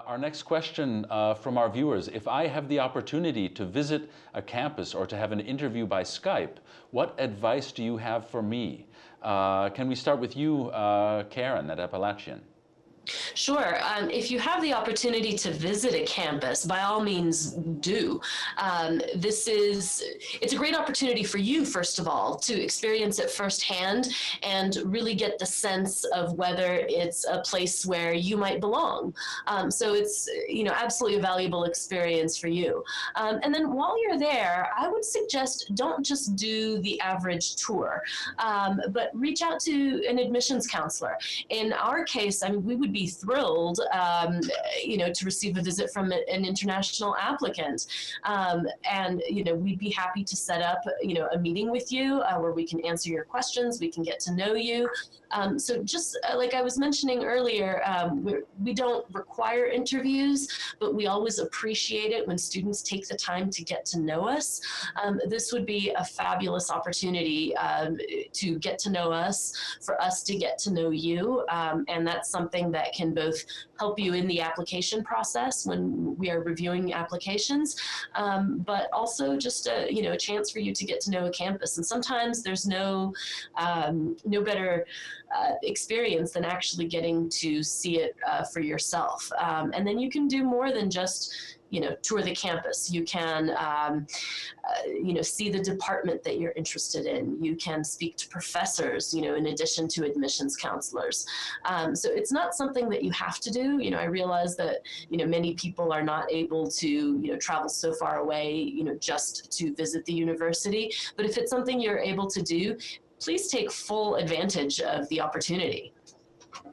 Our next question from our viewers: if I have the opportunity to visit a campus or to have an interview by Skype, what advice do you have for me? Can we start with you, Karen, at Appalachian? Sure. If you have the opportunity to visit a campus, by all means do. It's a great opportunity for you, first of all, to experience it firsthand and really get the sense of whether it's a place where you might belong. So it's, absolutely a valuable experience for you. And then while you're there, I would suggest don't just do the average tour, but reach out to an admissions counselor. In our case, we would be thrilled, to receive a visit from an international applicant. And we'd be happy to set up, a meeting with you where we can answer your questions, we can get to know you. So just like I was mentioning earlier, we don't require interviews, but we always appreciate it when students take the time to get to know us. This would be a fabulous opportunity to get to know us, for us to get to know you, and that's something that can both help you in the application process when we are reviewing applications, but also just a chance for you to get to know a campus. And sometimes there's no better experience than actually getting to see it for yourself. And then you can do more than just tour the campus. You can, see the department that you're interested in. You can speak to professors, in addition to admissions counselors. So it's not something that you have to do. I realize that, many people are not able to, travel so far away, just to visit the university. But if it's something you're able to do, please take full advantage of the opportunity.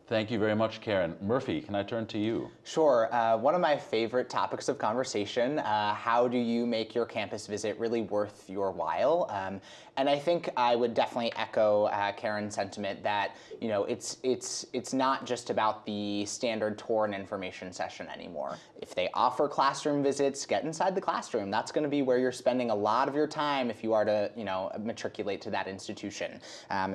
Thank you very much, Karen. Murphy, can I turn to you? Sure. One of my favorite topics of conversation, how do you make your campus visit really worth your while? And I think I would definitely echo Karen's sentiment that, it's not just about the standard tour and information session anymore. If they offer classroom visits, get inside the classroom. That's going to be where you're spending a lot of your time if you are to, matriculate to that institution.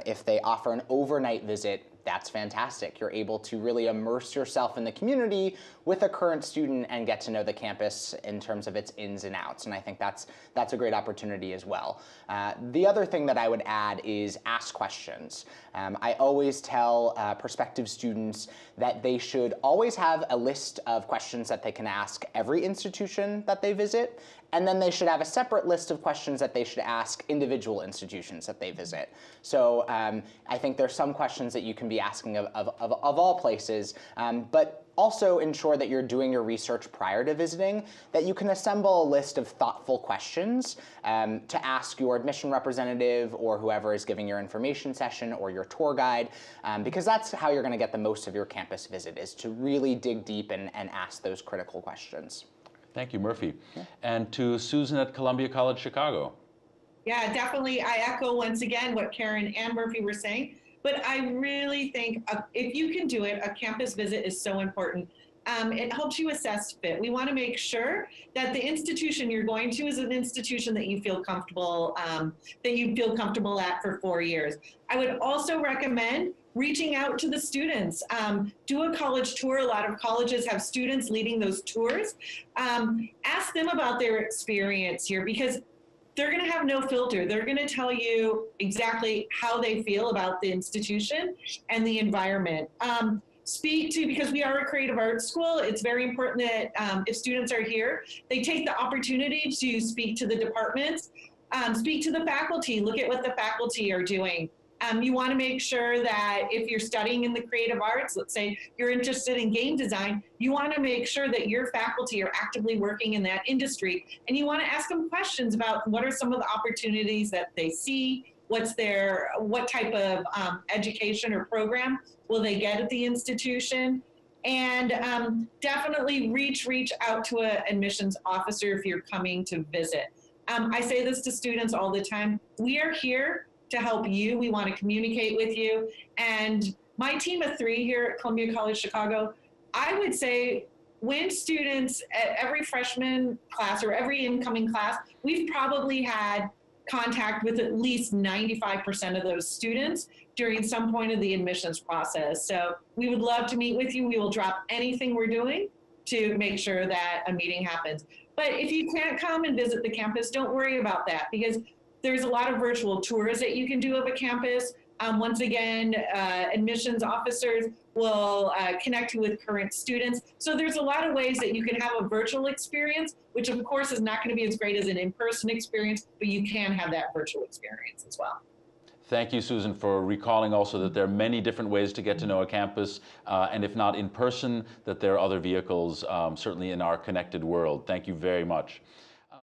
If they offer an overnight visit, that's fantastic. You're able to really immerse yourself in the community with a current student and get to know the campus in terms of its ins and outs. And I think that's a great opportunity as well. The other thing that I would add is ask questions. I always tell prospective students that they should always have a list of questions that they can ask every institution that they visit. And then they should have a separate list of questions that they should ask individual institutions that they visit. So I think there's some questions that you can be asking of all places, but also ensure that you're doing your research prior to visiting, that you can assemble a list of thoughtful questions to ask your admission representative or whoever is giving your information session or your tour guide, because that's how you're going to get the most of your campus visit, is to really dig deep and ask those critical questions. Thank you, Murphy. Yeah. And to Susan at Columbia College Chicago. Yeah, definitely. I echo once again what Karen and Murphy were saying, but I really think if you can do it, a campus visit is so important. It helps you assess fit. We want to make sure that the institution you're going to is an institution that you feel comfortable at for 4 years. I would also recommend reaching out to the students. Do a college tour. A lot of colleges have students leading those tours. Ask them about their experience here, because they're going to have no filter. They're going to tell you exactly how they feel about the institution and the environment. Because we are a creative arts school, it's very important that if students are here, they take the opportunity to speak to the departments, speak to the faculty, look at what the faculty are doing. You want to make sure that if you're studying in the creative arts, let's say you're interested in game design, you want to make sure that your faculty are actively working in that industry. And you want to ask them questions about what are some of the opportunities that they see, what type of education or program will they get at the institution. And definitely reach out to an admissions officer if you're coming to visit. I say this to students all the time. We are here to help you. We want to communicate with you. And my team of 3 here at Columbia College Chicago, I would say when students at every freshman class or every incoming class, we've probably had contact with at least 95% of those students during some point of the admissions process. So we would love to meet with you. We will drop anything we're doing to make sure that a meeting happens. But if you can't come and visit the campus, don't worry about that, because there's a lot of virtual tours that you can do of a campus. Once again, admissions officers will connect you with current students. So there's a lot of ways that you can have a virtual experience, which of course is not going to be as great as an in-person experience, but you can have that virtual experience as well. Thank you, Susan, for recalling also that there are many different ways to get to know a campus, and if not in person, that there are other vehicles, certainly in our connected world. Thank you very much.